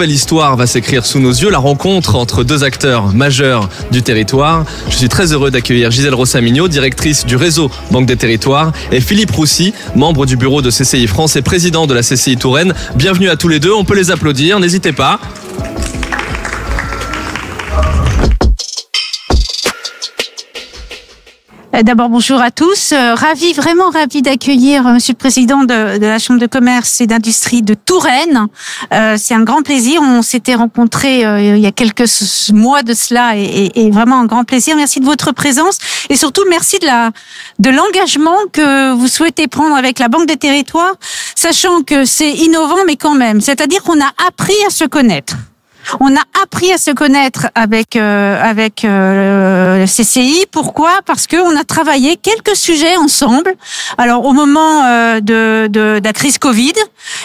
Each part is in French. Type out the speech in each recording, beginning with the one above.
nouvelle histoire va s'écrire sous nos yeux, la rencontre entre deux acteurs majeurs du territoire. Je suis très heureux d'accueillir Gisèle Rosamignot, directrice du réseau Banque des Territoires, et Philippe Roussy, membre du bureau de CCI France et président de la CCI Touraine. Bienvenue à tous les deux, on peut les applaudir, n'hésitez pas. D'abord, bonjour à tous. Vraiment ravi d'accueillir Monsieur le Président de la Chambre de commerce et d'industrie de Touraine. C'est un grand plaisir. On s'était rencontrés il y a quelques mois de cela et vraiment un grand plaisir. Merci de votre présence et surtout merci de l'engagement que vous souhaitez prendre avec la Banque des Territoires, sachant que c'est innovant mais quand même. C'est-à-dire qu'on a appris à se connaître. On a appris à se connaître avec CCI. Pourquoi? Parce que on a travaillé quelques sujets ensemble. Alors au moment de la crise Covid,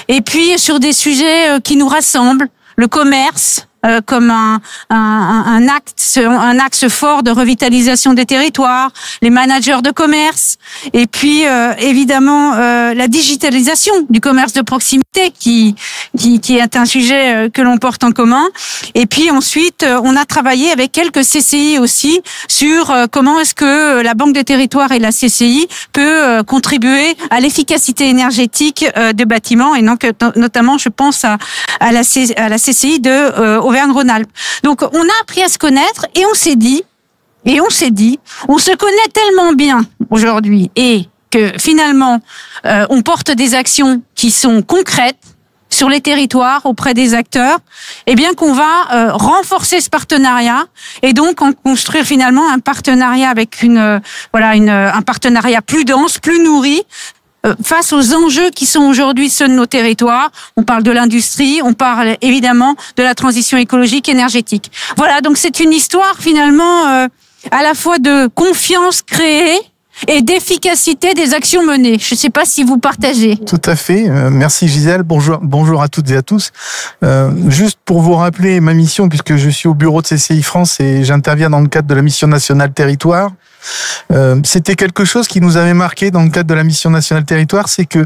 et puis sur des sujets qui nous rassemblent, le commerce comme un axe fort de revitalisation des territoires, les managers de commerce, et puis évidemment la digitalisation du commerce de proximité qui est un sujet que l'on porte en commun. Et puis ensuite, on a travaillé avec quelques CCI aussi sur comment est-ce que la Banque des Territoires et la CCI peut contribuer à l'efficacité énergétique de bâtiments, et donc notamment je pense à la CCI de Auvergne-Rhône-Alpes. Donc on a appris à se connaître et on s'est dit, on se connaît tellement bien aujourd'hui et que finalement on porte des actions qui sont concrètes sur les territoires auprès des acteurs, et bien qu'on va renforcer ce partenariat et donc en construire finalement un partenariat avec un partenariat plus dense, plus nourri, face aux enjeux qui sont aujourd'hui ceux de nos territoires. On parle de l'industrie, on parle évidemment de la transition écologique énergétique. Voilà, donc c'est une histoire finalement à la fois de confiance créée et d'efficacité des actions menées. Je ne sais pas si vous partagez. Tout à fait. Merci Gisèle. Bonjour à toutes et à tous. Juste pour vous rappeler ma mission, puisque je suis au bureau de CCI France et j'interviens dans le cadre de la mission nationale territoire. C'était quelque chose qui nous avait marqué dans le cadre de la mission nationale territoire, c'est que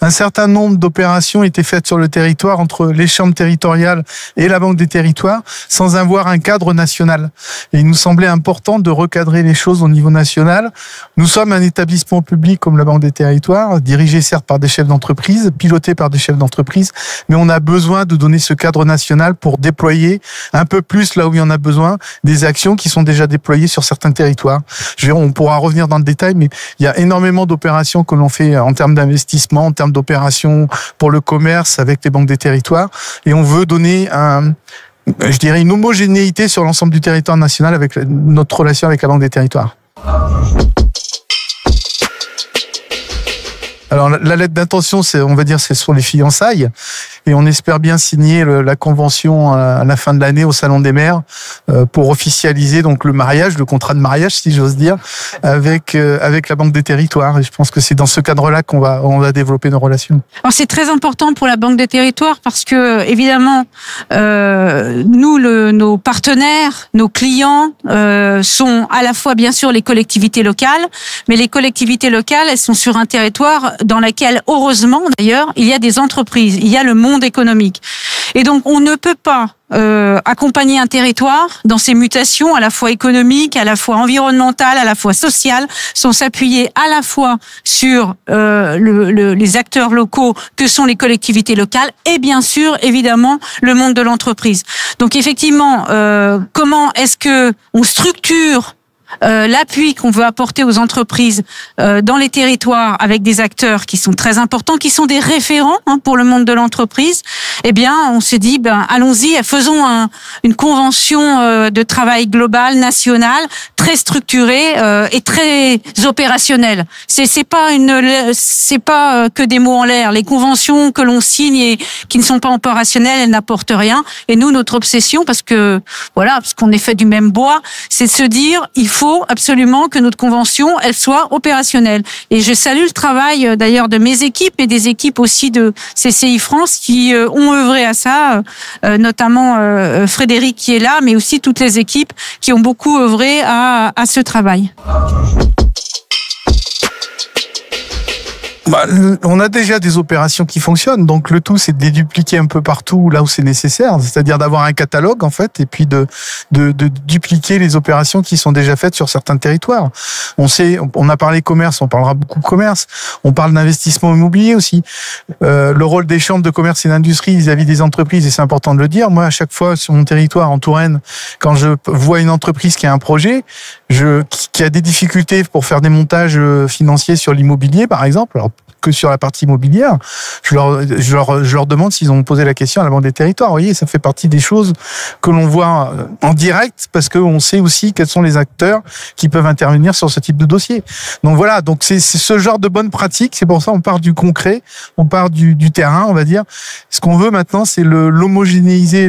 un certain nombre d'opérations étaient faites sur le territoire entre les chambres territoriales et la Banque des Territoires sans avoir un cadre national. Et il nous semblait important de recadrer les choses au niveau national. Nous sommes un établissement public comme la Banque des Territoires, dirigé certes par des chefs d'entreprise, piloté par des chefs d'entreprise, mais on a besoin de donner ce cadre national pour déployer un peu plus là où il y en a besoin des actions qui sont déjà déployées sur certains territoires. On pourra revenir dans le détail, mais il y a énormément d'opérations que l'on fait en termes d'investissement, en termes d'opérations pour le commerce avec les banques des territoires. Et on veut donner une homogénéité sur l'ensemble du territoire national avec notre relation avec la Banque des Territoires. Alors la lettre d'intention, c'est sur les fiançailles, et on espère bien signer la convention à la fin de l'année au Salon des maires pour officialiser donc le mariage, le contrat de mariage si j'ose dire, avec la Banque des Territoires. Et je pense que c'est dans ce cadre-là qu'on va développer nos relations. Alors c'est très important pour la Banque des Territoires parce que évidemment nos partenaires, nos clients sont à la fois bien sûr les collectivités locales, mais les collectivités locales, elles sont sur un territoire dans lequel, heureusement d'ailleurs, il y a des entreprises, il y a le monde économique. Et donc on ne peut pas accompagner un territoire dans ses mutations à la fois économiques, à la fois environnementales, à la fois sociales, sans s'appuyer à la fois sur les acteurs locaux que sont les collectivités locales et bien sûr évidemment le monde de l'entreprise. Donc effectivement, comment est-ce que on structure l'appui qu'on veut apporter aux entreprises dans les territoires avec des acteurs qui sont très importants, qui sont des référents pour le monde de l'entreprise, eh bien, on s'est dit, allons-y, faisons une convention de travail globale, nationale, très structurée et très opérationnelle. C'est pas que des mots en l'air. Les conventions que l'on signe et qui ne sont pas opérationnelles, elles n'apportent rien. Et nous, notre obsession, parce qu'on est fait du même bois, c'est de se dire, il faut absolument que notre convention, elle soit opérationnelle. Et je salue le travail d'ailleurs de mes équipes et des équipes aussi de CCI France qui ont œuvré à ça, notamment Frédéric qui est là, mais aussi toutes les équipes qui ont beaucoup œuvré à ce travail. On a déjà des opérations qui fonctionnent, donc le tout c'est de les dupliquer un peu partout là où c'est nécessaire, c'est-à-dire d'avoir un catalogue en fait, et puis de dupliquer les opérations qui sont déjà faites sur certains territoires. On a parlé commerce, on parlera beaucoup de commerce, on parle d'investissement immobilier aussi. Le rôle des chambres de commerce et d'industrie vis-à-vis des entreprises, et c'est important de le dire. Moi, à chaque fois sur mon territoire en Touraine, quand je vois une entreprise qui a un projet, qui a des difficultés pour faire des montages financiers sur l'immobilier, par exemple, alors que sur la partie immobilière, je leur demande s'ils ont posé la question à la Banque des Territoires. Vous voyez, ça fait partie des choses que l'on voit en direct, parce qu'on sait aussi quels sont les acteurs qui peuvent intervenir sur ce type de dossier. Donc voilà, donc c'est ce genre de bonnes pratiques. C'est pour ça on part du concret, on part du terrain, on va dire. Ce qu'on veut maintenant, c'est l'homogénéiser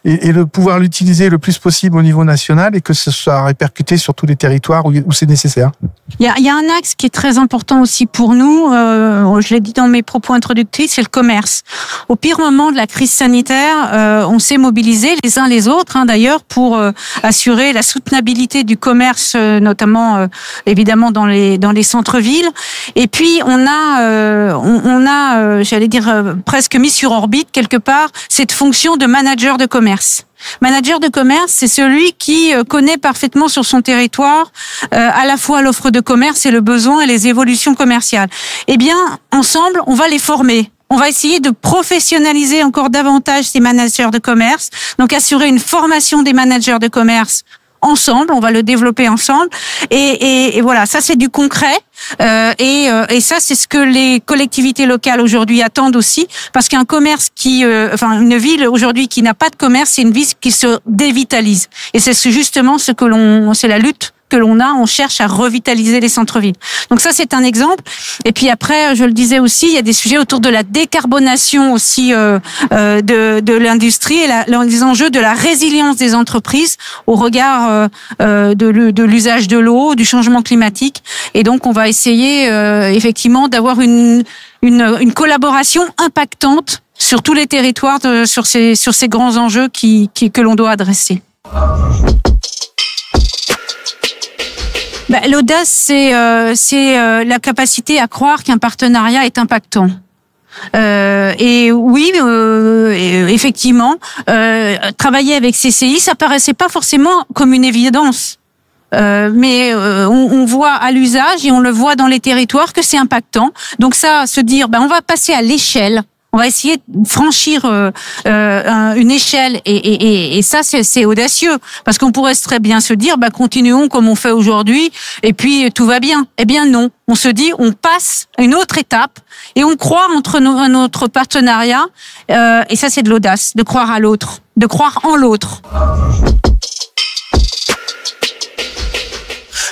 et le pouvoir l'utiliser le plus possible au niveau national, et que ce soit répercuté sur tous les territoires où c'est nécessaire. Il y a un axe qui est très important aussi pour nous, je l'ai dit dans mes propos introductifs, c'est le commerce. Au pire moment de la crise sanitaire, on s'est mobilisés les uns les autres, d'ailleurs, pour assurer la soutenabilité du commerce, notamment évidemment dans les centres-villes. Et puis on a, j'allais dire, presque mis sur orbite quelque part cette fonction de manager de commerce. Manager de commerce, c'est celui qui connaît parfaitement sur son territoire à la fois l'offre de commerce et le besoin et les évolutions commerciales. Eh bien, ensemble, on va les former. On va essayer de professionnaliser encore davantage ces managers de commerce, donc assurer une formation des managers de commerce ensemble, on va le développer ensemble, et voilà, ça c'est du concret, et ça c'est ce que les collectivités locales aujourd'hui attendent aussi, parce qu'un commerce une ville aujourd'hui qui n'a pas de commerce, c'est une ville qui se dévitalise, et c'est justement c'est la lutte que l'on a, on cherche à revitaliser les centres-villes. Donc ça, c'est un exemple. Et puis après, je le disais aussi, il y a des sujets autour de la décarbonation aussi de l'industrie et les enjeux de la résilience des entreprises au regard de l'usage de l'eau, du changement climatique. Et donc, on va essayer effectivement d'avoir une collaboration impactante sur tous les territoires, sur ces grands enjeux que l'on doit adresser. L'audace, c'est la capacité à croire qu'un partenariat est impactant. Et oui, effectivement, travailler avec CCI, ça paraissait pas forcément comme une évidence. Mais on voit à l'usage et on le voit dans les territoires que c'est impactant. Donc ça, se dire, on va passer à l'échelle. On va essayer de franchir une échelle, et ça c'est audacieux, parce qu'on pourrait très bien se dire continuons comme on fait aujourd'hui et puis tout va bien. Eh bien non, on se dit on passe à une autre étape et on croit à notre partenariat, et ça c'est de l'audace, de croire à l'autre, de croire en l'autre.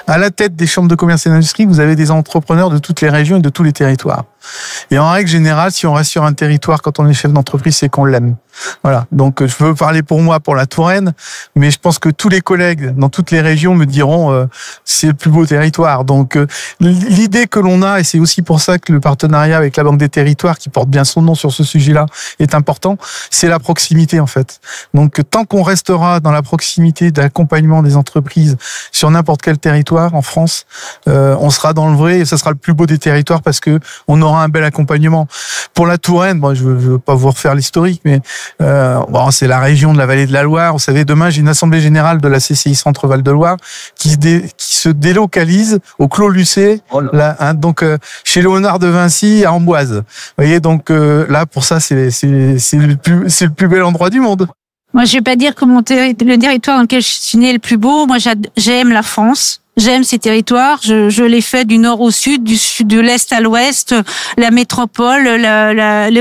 À la tête des chambres de commerce et d'industrie, vous avez des entrepreneurs de toutes les régions et de tous les territoires. Et en règle générale, si on reste sur un territoire quand on est chef d'entreprise, c'est qu'on l'aime. Voilà. Donc, je veux parler pour moi, pour la Touraine, mais je pense que tous les collègues dans toutes les régions me diront c'est le plus beau territoire. Donc, l'idée que l'on a, et c'est aussi pour ça que le partenariat avec la Banque des Territoires, qui porte bien son nom sur ce sujet-là, est important, c'est la proximité en fait. Donc, tant qu'on restera dans la proximité d'accompagnement des entreprises sur n'importe quel territoire en France, on sera dans le vrai, et ça sera le plus beau des territoires, parce que on aura un bel accompagnement. Pour la Touraine, je veux pas vous refaire l'historique, mais c'est la région de la vallée de la Loire. Vous savez, demain, j'ai une assemblée générale de la CCI Centre Val de Loire qui se délocalise au Clos Lucé, donc chez Léonard de Vinci à Amboise. Vous voyez, donc là, pour ça, c'est le plus bel endroit du monde. Moi, je vais pas dire que le territoire dans lequel je suis née est le plus beau. Moi, j'aime la France. J'aime ces territoires, je les fais du nord au sud, de l'est à l'ouest, la métropole,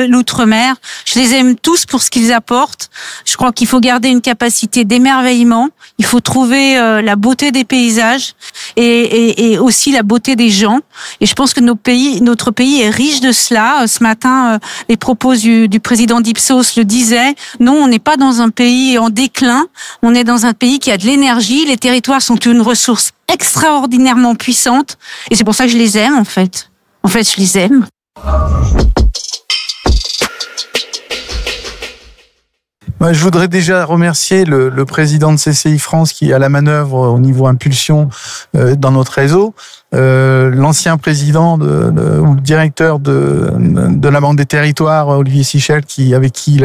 l'outre-mer. Je les aime tous pour ce qu'ils apportent. Je crois qu'il faut garder une capacité d'émerveillement. Il faut trouver la beauté des paysages et aussi la beauté des gens. Et je pense que notre pays est riche de cela. Ce matin, les propos du président d'Ipsos le disaient. Non, on n'est pas dans un pays en déclin. On est dans un pays qui a de l'énergie. Les territoires sont une ressource extraordinairement puissante, et c'est pour ça que je les aime en fait. En fait, je les aime. Je voudrais déjà remercier le président de CCI France qui est à la manœuvre au niveau impulsion dans notre réseau, l'ancien président ou directeur de la Banque des Territoires, Olivier Sichel, avec qui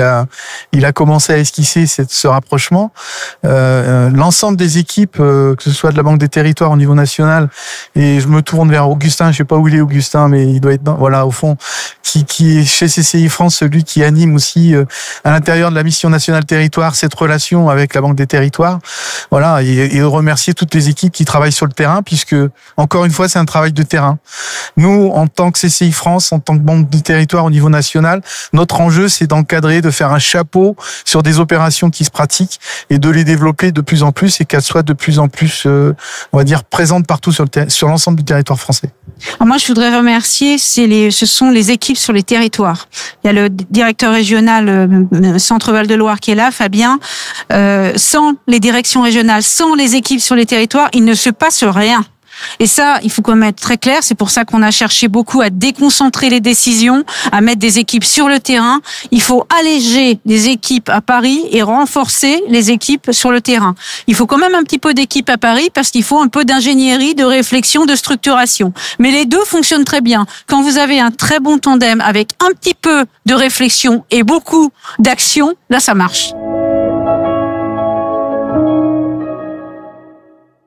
il a commencé à esquisser ce rapprochement, l'ensemble des équipes, que ce soit de la Banque des Territoires au niveau national, et je me tourne vers Augustin, je sais pas où il est Augustin, mais il doit être au fond, qui est chez CCI France, celui qui anime aussi à l'intérieur de la mission nationale territoire cette relation avec la Banque des Territoires. Voilà, et remercier toutes les équipes qui travaillent sur le terrain, puisque encore une fois, c'est un travail de terrain. Nous, en tant que CCI France, en tant que Banque des Territoires au niveau national, notre enjeu, c'est d'encadrer, de faire un chapeau sur des opérations qui se pratiquent et de les développer de plus en plus et qu'elles soient de plus en plus, on va dire, présentes partout sur l'ensemble du territoire français. Alors moi, je voudrais remercier, ce sont les équipes sur les territoires. Il y a le directeur régional Centre Val-de-Loire qui est là, Fabien. Sans les directions régionales, sans les équipes sur les territoires, il ne se passe rien. Et ça, il faut quand même être très clair. C'est pour ça qu'on a cherché beaucoup à déconcentrer les décisions, à mettre des équipes sur le terrain. Il faut alléger les équipes à Paris et renforcer les équipes sur le terrain. Il faut quand même un petit peu d'équipe à Paris parce qu'il faut un peu d'ingénierie, de réflexion, de structuration. Mais les deux fonctionnent très bien. Quand vous avez un très bon tandem avec un petit peu de réflexion et beaucoup d'action, là, ça marche.